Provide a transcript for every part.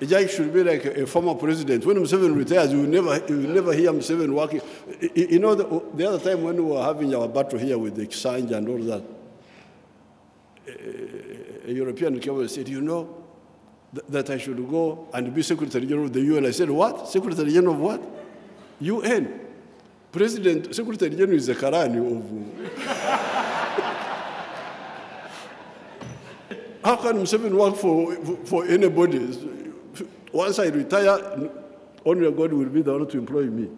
Ejai should be like a former president. When Museveni retires, you will never hear Museveni working. You know, the other time when we were having our battle here with the Kisanja and all that, a European came and said, you know, that I should go and be Secretary General of the UN. I said, what? Secretary General of what? UN. President, Secretary General is the Karani of... How can Museveni work for anybody? Once I retire, only God will be the one to employ me.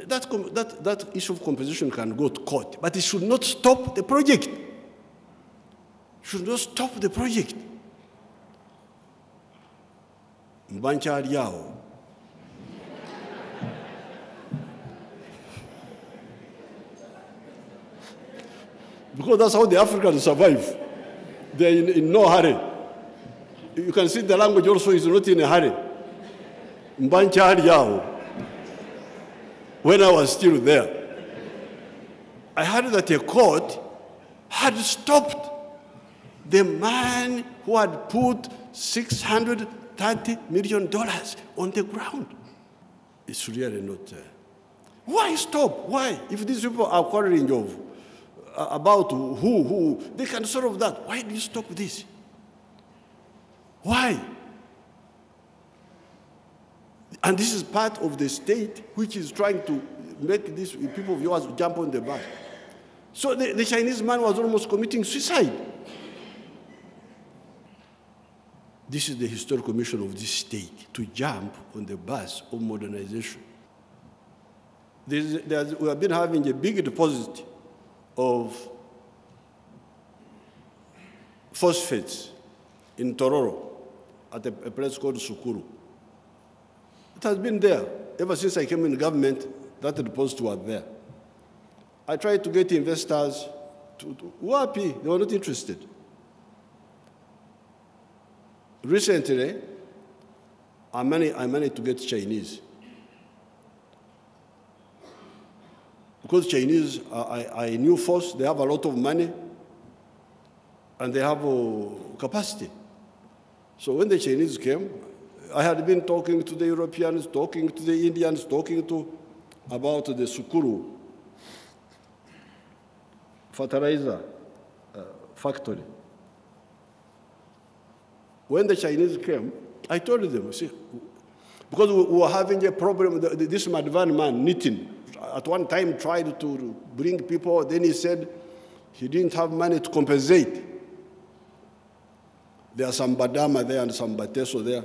That issue of compensation can go to court, but it should not stop the project. Should not stop the project. Mbancha Aliao. Because that's how the Africans survive. They're in no hurry. You can see the language also is not in a hurry. Mbancha Aliao. When I was still there, I heard that a court had stopped the man who had put $630 million on the ground. It's really not. Why stop? Why? If these people are quarreling about who, they can solve that. Why do you stop this? Why? And this is part of the state which is trying to make these people of yours jump on the back. So the Chinese man was almost committing suicide. This is the historical mission of this state, to jump on the bus of modernization. We have been having a big deposit of phosphates in Tororo at a place called Sukuru. It has been there. Ever since I came in government, that deposit was there. I tried to get investors who were happy. They were not interested. Recently, I managed to get Chinese. Because Chinese are a new force, they have a lot of money, and they have capacity. So when the Chinese came, I had been talking to the Europeans, talking to the Indians, about the Sukuru fertilizer factory. When the Chinese came, I told them, see, because we were having a problem, this Museveni man, Nitin, at one time tried to bring people, then he said he didn't have money to compensate. There are some Badama there and some Bateso there.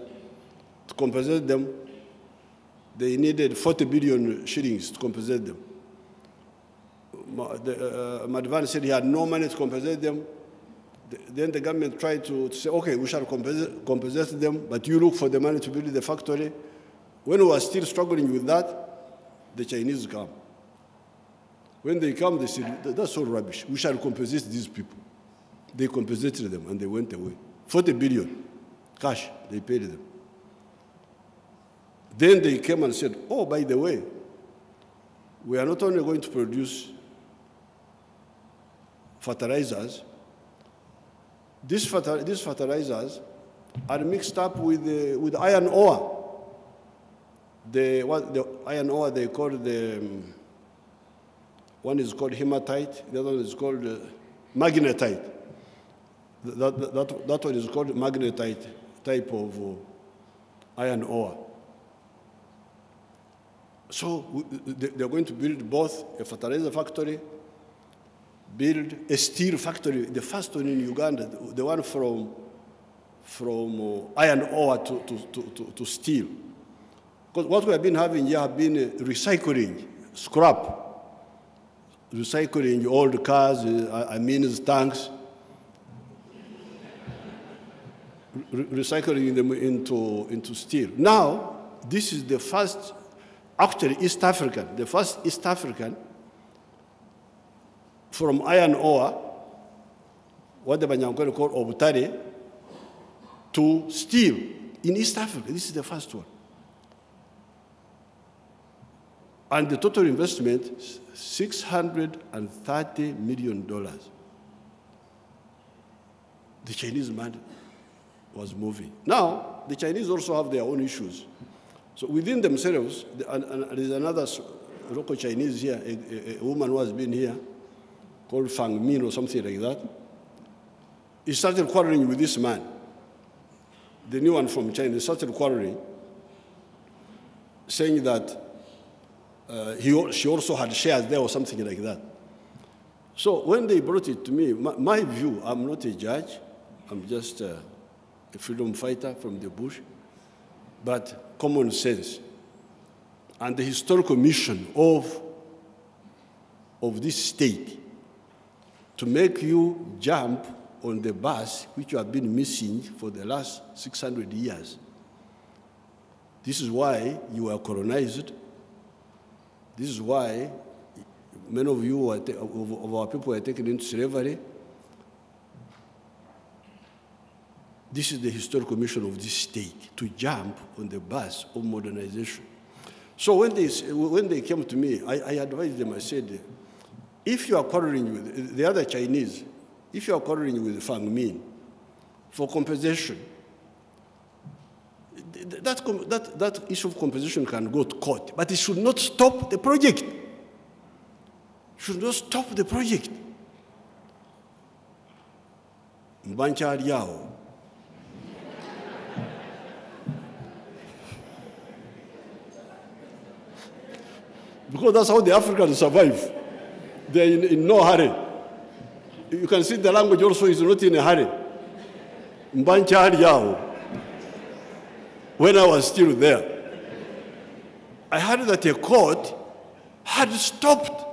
To compensate them, they needed 40 billion shillings to compensate them. Museveni said he had no money to compensate them. Then the government tried to say, okay, we shall compensate them, but you look for the money to build the factory. When we were still struggling with that, the Chinese come. When they come, they said, that's all rubbish. We shall compensate these people. They compensated them, and they went away. 40 billion, cash, they paid them. Then they came and said, oh, by the way, we are not only going to produce fertilizers, these fertilizers are mixed up with iron ore. The iron ore they call one is called hematite, the other one is called magnetite. That one is called magnetite type of iron ore. So they're going to build both a fertilizer factory, build a steel factory, the first one in Uganda, the one from iron ore to steel. Because what we have been having here have been recycling, scrap, recycling old cars, tanks, recycling them into steel. Now, this is the first, actually East African, the first East African from iron ore, what the Banyankole call obutare, to steel in East Africa. This is the first one. And the total investment is $630 million. The Chinese man was moving. Now, the Chinese also have their own issues. So within themselves, and there's another local Chinese here, a woman who has been here, called Fang Min or something like that. He started quarreling with this man, the new one from China. He started quarreling, saying that she also had shares there or something like that. So when they brought it to me, my view, I'm not a judge. I'm just a freedom fighter from the bush. But common sense and the historical mission of this state to make you jump on the bus, which you have been missing for the last 600 years. This is why you were colonized. This is why many of you of our people were taken into slavery. This is the historical mission of this state, to jump on the bus of modernization. So when they came to me, I advised them, I said, if you are quarreling with the other Chinese, if you are quarreling with Fang Min for compensation, that issue of compensation can go to court, but it should not stop the project. Should not stop the project. Mbancha Aliao. Because that's how the Africans survive. They're in no hurry. You can see the language also is not in a hurry. Mbancha Aliao. When I was still there, I heard that a court had stopped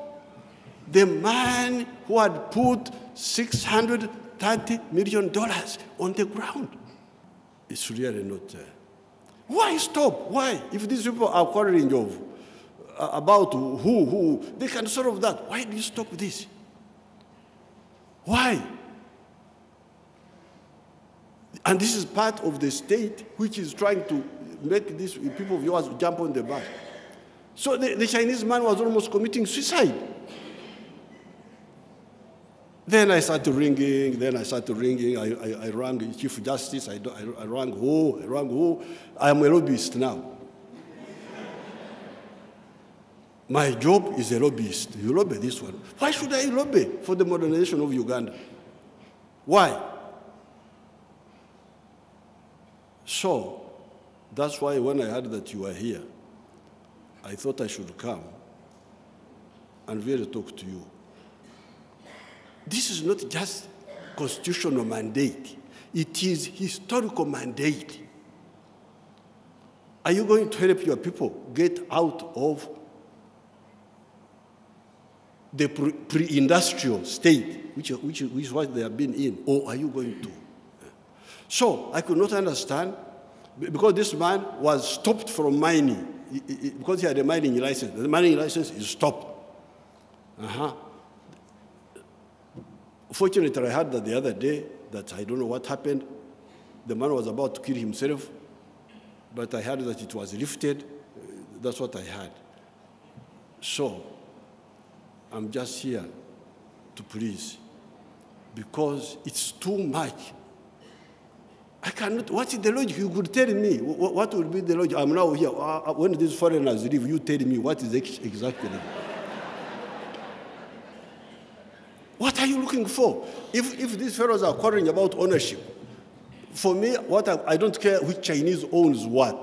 the man who had put $630 million on the ground. It's really not. Why stop? Why? If these people are quarreling about who, they can solve that. Why do you stop this? Why? And this is part of the state which is trying to make these people of yours jump on the bus. So the Chinese man was almost committing suicide. Then I started ringing, I rang the Chief Justice, I rang who. I am a lobbyist now. My job is a lobbyist. You lobby this one. Why should I lobby for the modernization of Uganda? Why? So, that's why when I heard that you were here, I thought I should come and really talk to you. This is not just constitutional mandate. It is historical mandate. Are you going to help your people get out of the pre-industrial state, which is what they have been in, or are you going to? So I could not understand, because this man was stopped from mining, because he had a mining license. The mining license is stopped. Fortunately, I heard that the other day, that I don't know what happened. The man was about to kill himself, but I heard that it was lifted. That's what I heard. So I'm just here to please, because it's too much. I cannot, what is the logic? You could tell me, what would be the logic? I'm now here, when these foreigners leave, you tell me what is exactly. What are you looking for? If these fellows are quarreling about ownership, for me, I don't care which Chinese owns what.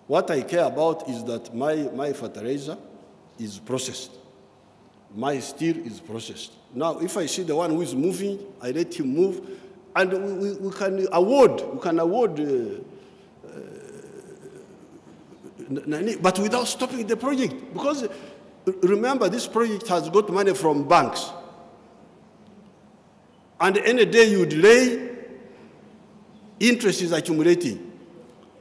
What I care about is that my fertilizer is processed. My steel is processed. Now, if I see the one who is moving, I let him move, and we can award, but without stopping the project. Because remember, this project has got money from banks. And any day you delay, interest is accumulating.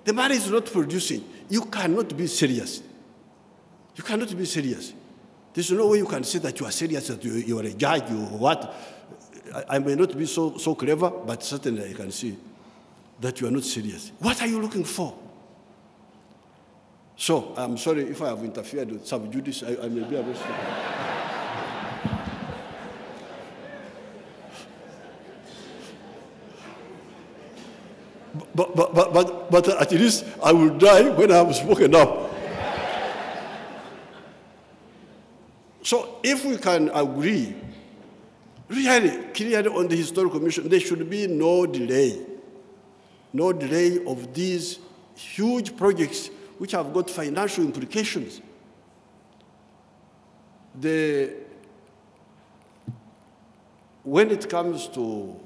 The money is not producing. You cannot be serious. You cannot be serious. There's no way you can say that you are serious, that you are a judge, or what. I may not be so clever, but certainly I can see that you are not serious. What are you looking for? So, I'm sorry if I have interfered with sub judice, I may be arrested. But at least I will die when I have spoken up. So if we can agree, really clearly on the historical commission, there should be no delay of these huge projects which have got financial implications. When it comes to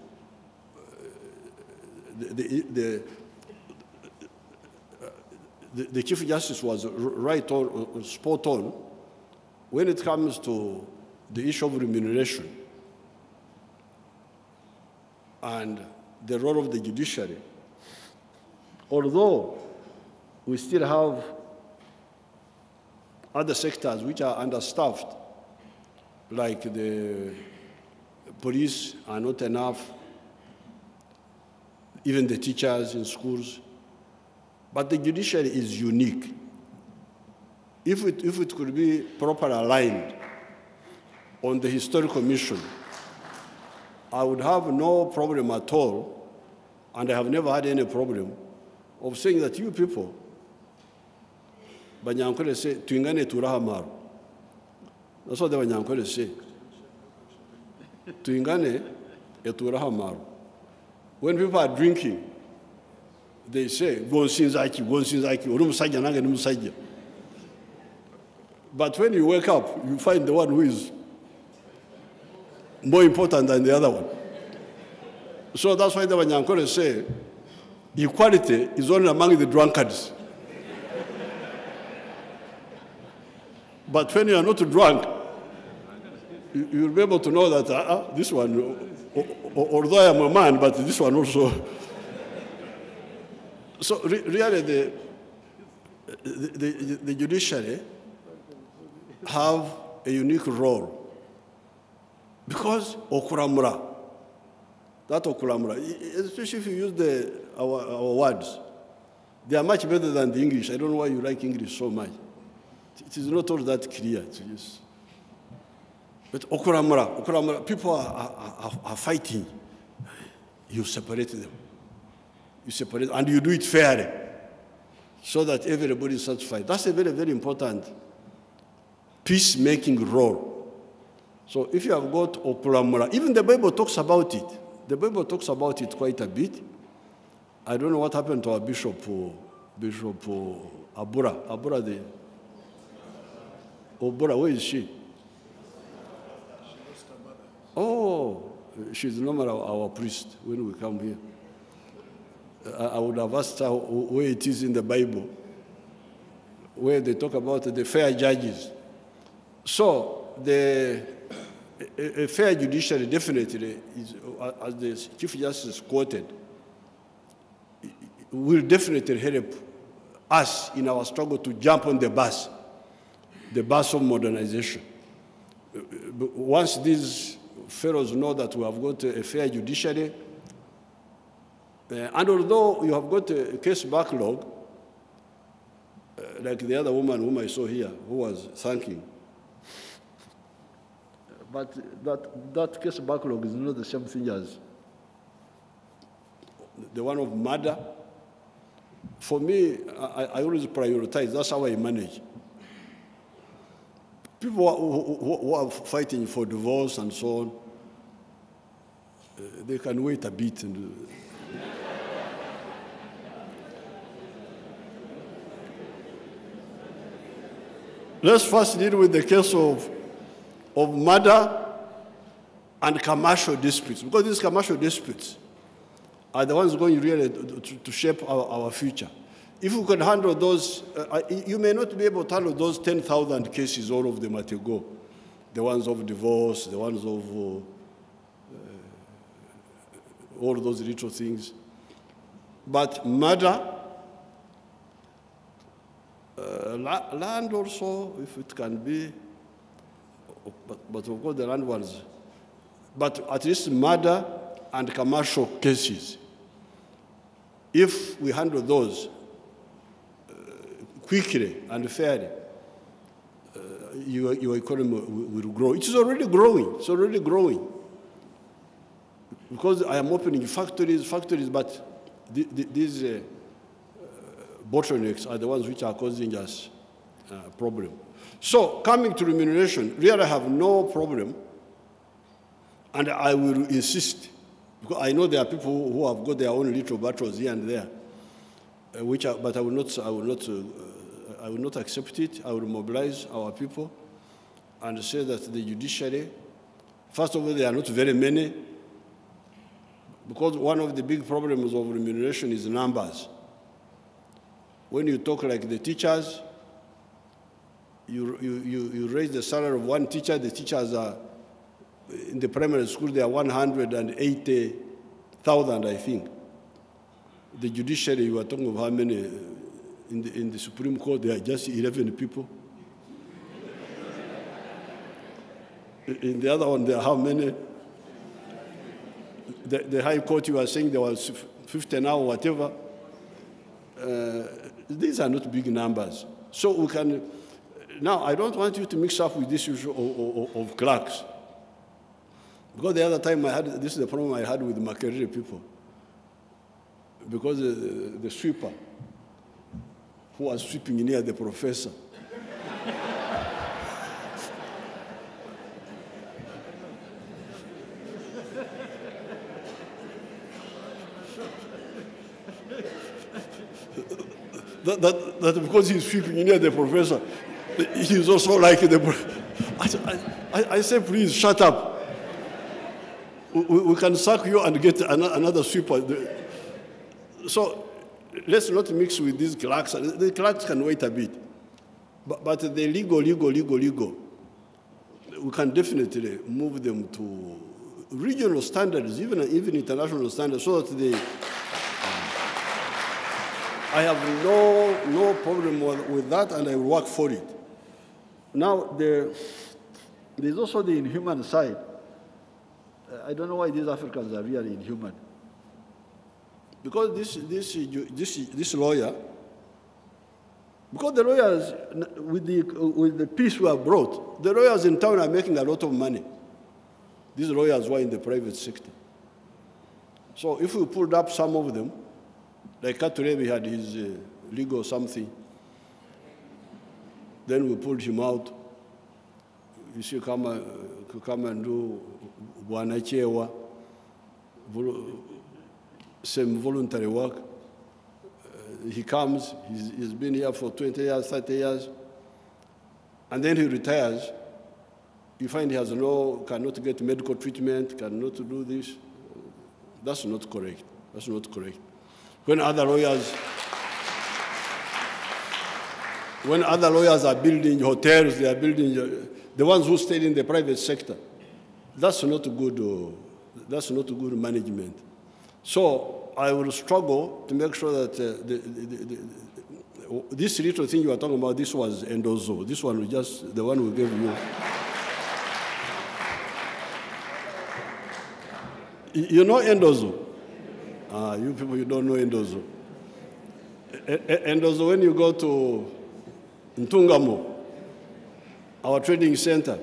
the Chief Justice was right on, spot on, when it comes to the issue of remuneration and the role of the judiciary, although we still have other sectors which are understaffed, like the police are not enough, even the teachers in schools, but the judiciary is unique. If it could be properly aligned on the historical mission, I would have no problem at all, and I have never had any problem, of saying that you people, Banyankole say, tuingane turahamaru. That's what the Banyankole say. Tuingane turahamaru. When people are drinking, they say, gonsinzaki, urumusajja nange numusajja. But when you wake up, you find the one who is more important than the other one. So that's why the Banyankole say, equality is only among the drunkards. But when you are not drunk, you'll be able to know that this one, although I am a man, but this one also. So really, the judiciary have a unique role because okuramura, that okuramura, especially if you use our words, they are much better than the English. I don't know why you like English so much. It is not all that clear to use. But okuramura, people are fighting. You separate them. You separate, and you do it fairly, so that everybody is satisfied. That's a very, very important peacemaking role. So if you have got okuramura, even the Bible talks about it. The Bible talks about it quite a bit. I don't know what happened to our Bishop Abura, Obura, where is she? Oh, she's normally our priest when we come here. I would have asked her where it is in the Bible, where they talk about the fair judges. So a fair judiciary definitely, is, as the Chief Justice quoted, will definitely help us in our struggle to jump on the bus of modernization. Once these fellows know that we have got a fair judiciary, and although you have got a case backlog, like the other woman whom I saw here, who was thanking, but that case backlog is not the same thing as the one of murder. For me, I always prioritize. That's how I manage. People who are fighting for divorce and so on, they can wait a bit. And let's first deal with the case of murder and commercial disputes, because these commercial disputes are the ones going really to shape our future. If we can handle those, you may not be able to handle those 10,000 cases, all of them at a go. The ones of divorce, the ones of all those little things. But murder, land also, if it can be, but of course the land ones. But at least murder and commercial cases, if we handle those quickly and fairly, your economy will grow. It is already growing. It's already growing. Because I am opening factories, but these bottlenecks are the ones which are causing us problem. So coming to remuneration, really I have no problem, and I will insist, because I know there are people who have got their own little battles here and there, but I will not accept it. I will mobilize our people and say that the judiciary, first of all, they are not very many, because one of the big problems of remuneration is numbers. When you talk like the teachers, you raise the salary of one teacher. The teachers are, in the primary school, they are 180,000, I think. The judiciary, you are talking of how many? In the Supreme Court, there are just 11 people. In the other one, there are how many? The High Court, you are saying there was 50 now, whatever. These are not big numbers. So we can, now I don't want you to mix up with this issue of clerks. Because the other time this is the problem I had with Makerere people. Because the sweeper who was sweeping near the professor. that because he's sweeping near the professor, he's also like the professor. I say, please, shut up. We can sack you and get another sweeper. So let's not mix with these clerks. The clerks can wait a bit. But the legal, we can definitely move them to regional standards, even international standards, so that they... I have no problem with that, and I will work for it. Now, there's also the inhuman side. I don't know why these Africans are really inhuman. Because this lawyer, because the lawyers, with the peace we have brought, the lawyers in town are making a lot of money. These lawyers were in the private sector. So if we pulled up some of them, like Katurebi had his legal something, then we pulled him out. You see, come and do Bwana Chewa, some voluntary work. He comes, he's been here for 20 years, 30 years, and then he retires. You find he cannot get medical treatment, cannot do this. That's not correct. That's not correct. When other lawyers are building hotels, they are building the ones who stayed in the private sector. That's not good management. So I will struggle to make sure that this little thing you are talking about, this was Endozo. This one was just the one we gave you. You know Endozo? You people, you don't know Endozo. Endozo, when you go to Ntungamo, our trading center,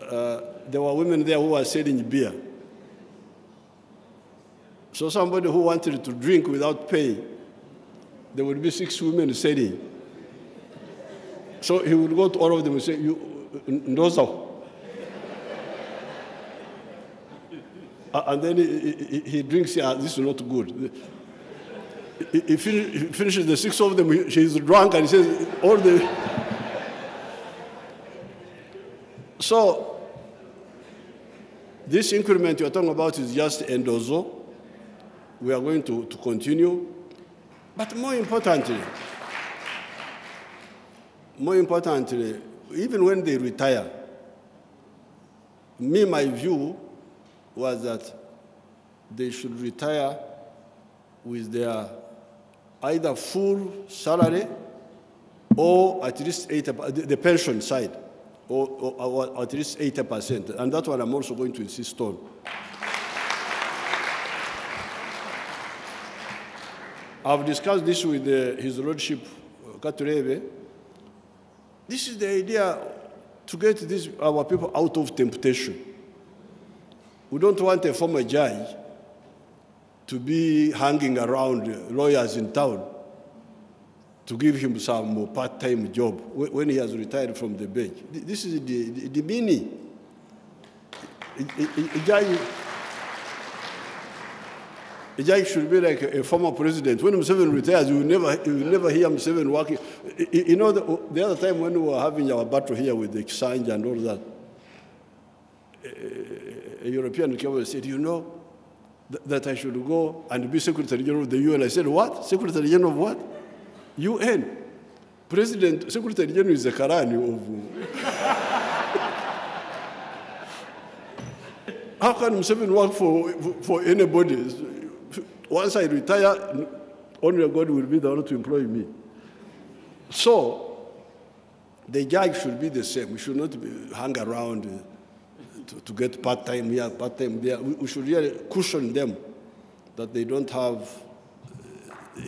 there were women there who were selling beer. So somebody who wanted to drink without paying, there would be 6 women selling. So he would go to all of them and say, Ndozo. And then he drinks, this is not good. He finishes the 6 of them, she's drunk, and he says, all the... So, this increment you're talking about is just Endozo. We are going to continue. But more importantly, even when they retire, my view was that they should retire with their either full salary or at least 80%, the pension side, or at least 80%. And that one I'm also going to insist on. I've discussed this with His Lordship Katurebe. This is the idea to get our people out of temptation. We don't want a former judge to be hanging around lawyers in town to give him some part-time job when he has retired from the bench. This is the meaning. A judge should be like a former president. When Museveni retires, you will never hear Museveni working. You know, the other time when we were having our battle here with the exchange and all that, a European came and said, you know, that I should go and be Secretary General of the UN. I said, what? Secretary General of what? UN. Secretary General is the Karani of... How can Museveni work for anybody? Once I retire, only God will be the one to employ me. So, the judge should be the same. We should not hang around to get part-time here, part-time there. We should really cushion them that they don't have...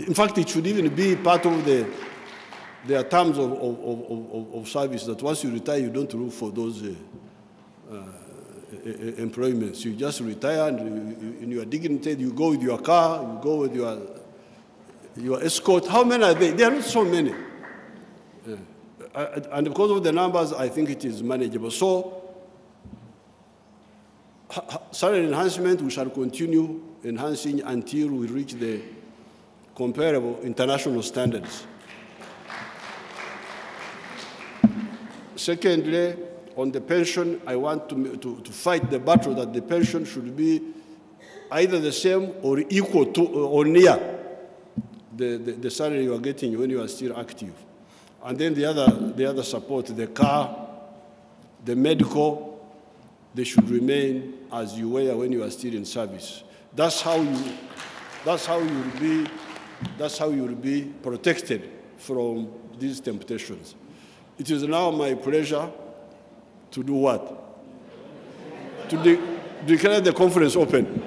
In fact, it should even be part of their terms of service that once you retire, you don't look for those employments. You just retire and in your dignity, you go with your car, you go with your escort. How many are they? There are not so many. And because of the numbers, I think it is manageable. So, salary enhancement, we shall continue enhancing until we reach the comparable international standards. Secondly, on the pension, I want to fight the battle that the pension should be either the same or equal to or near the salary you are getting when you are still active. And then the other support, the car, the medical, they should remain as you were when you are still in service. That's how you will be protected from these temptations. It is now my pleasure to do what? To declare the conference open.